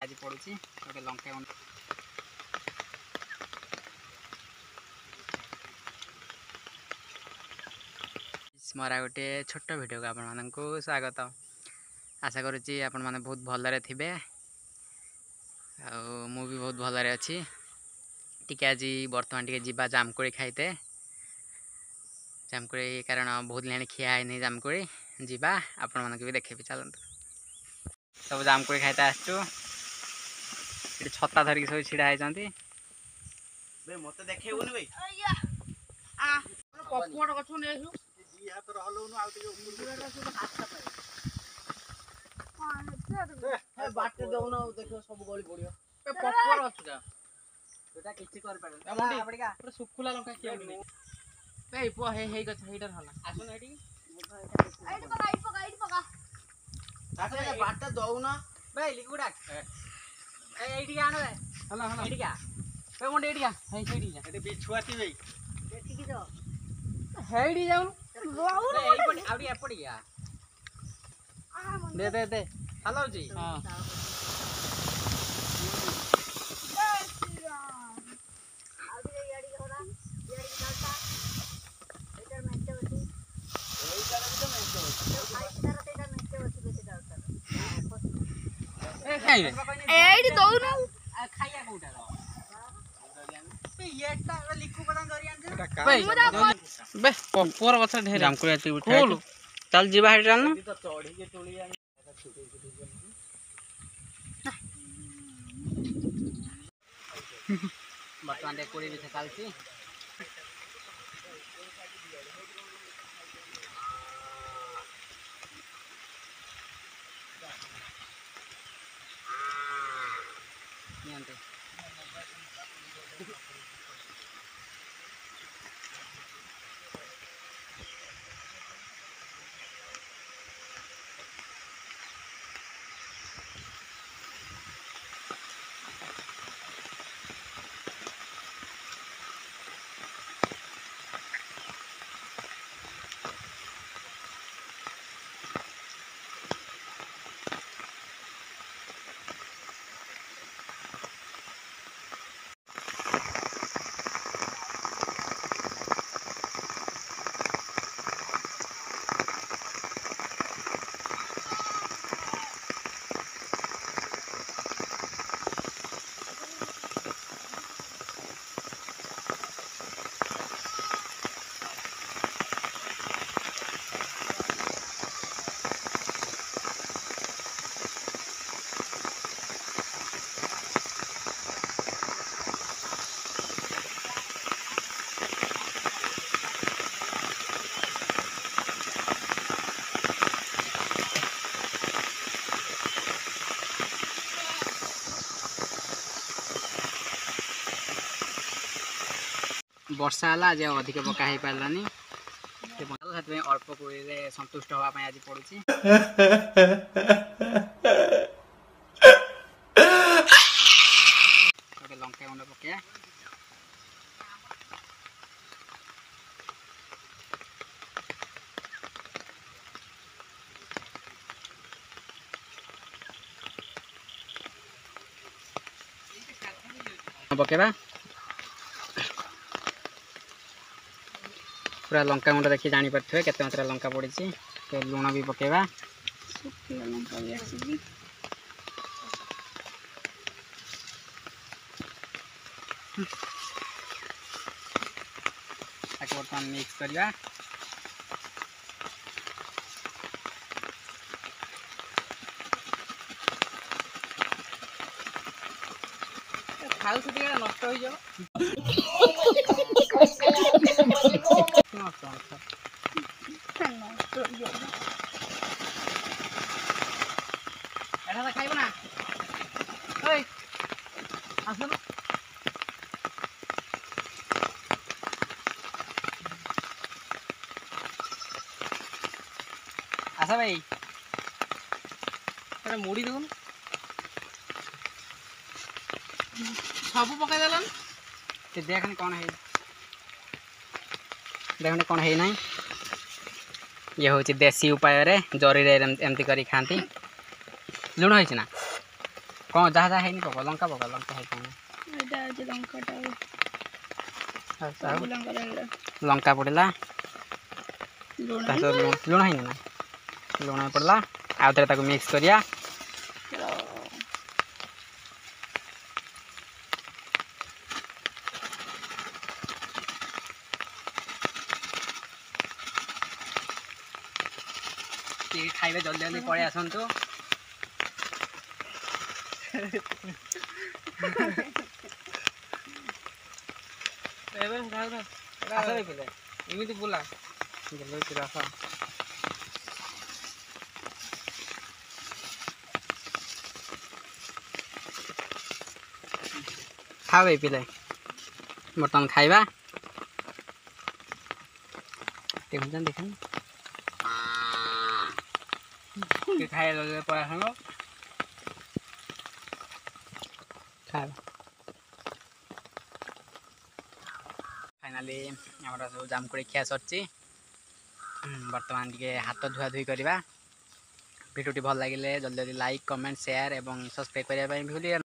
आज पड़ुची गोटे लंका मरा गोटे छोट वीडियो को आपण मानकु स्वागत। आशा करुच्ची आपण माने बहुत भलरे थिबे आ मु भी बहुत भलरे अछि। टिके आज वर्तमान टिके जीवा जामकोड़ी खाइते जामकोड़ी कारण बहुत लेने खिया है नहीं जामकोड़ी जीवा आपण मानक भी देखेबी चलंतु सब जामकोड़ी खाइते आछू। ये छत्ता धरिक सब छिड़ा होइचंती बे मते देखेबुनी बे आ पकोड़ गछु ने दी हाथ रहलौनु आ टिके मुजुरा सब हाथ पाए ए बाटे दउन देखो सब गली पड़ियो ए पकोड़ अछु का बेटा किछि कर पाडन ए मुंडी आपड़िका पूरा सुखुला लंका कियाउनी बे पो हे गछ हेडर हला आसुन एडी आइड पका ताते बाटे दउन बे लिकुडा एडी आनो बे हला हला एडी का बे मुंडी एडी का हे सेडी जा एडी बिछुआती बे देखि जो हेडी जाउन बे एडी पडी आवडी एपडी या दे हेलो जी हां एडी दउनु खाइया कोटा बे येटा लिखु पदान धरि आनछ बे पपोर गछ ढेर जामकुड़ी आती उठा चल जीवा हेड जान तो चढ़ी के टोली आनी बर्तमान दे कोड़ी भी चलती नियंते वर्षा है आज अधिक पका हो पारानी अल्प कोड़ी संतुष्ट हाँपाई आज पड़ुची गोटे लंका गुंड पकड़ा पकेबा पूरा लंका गुंड देखिए जानी पारे केते मात्रा लंका पड़ी लुण भी पकेबा बर्तमान मिक्स करवा खाऊ से नष्ट हो जाओ खाइब ना आसन आशा भाई मुड़ी दून सब पकई देलन देखने कौन है देखने कौन है ना ये हूँ देसी उपाय जरी एमती करी खाती लुण होना कौन जहाँ जहाँ है नहीं पका लंका है कौन ଏଇଟା ଅଛି ଲଙ୍କାଟା लंका पड़ला ଲୁଣ लुण है ना लुण पड़ला आउ थे मिक्स करिया खाइबे जल्दी जल्दी पड़े आसतु एमती बुला रख खा भाई पिले बर्तमान खाइबा देख खाए पड़ा सांग खाइबा फाइनाली आमर सब जामकोड़ी खिया सरची बर्तमान टे हाथ धुआ धुई करवा भिडियोटी भल लगे जल्दी जल्दी लाइक कमेंट शेयर और सब्सक्राइब करने भूल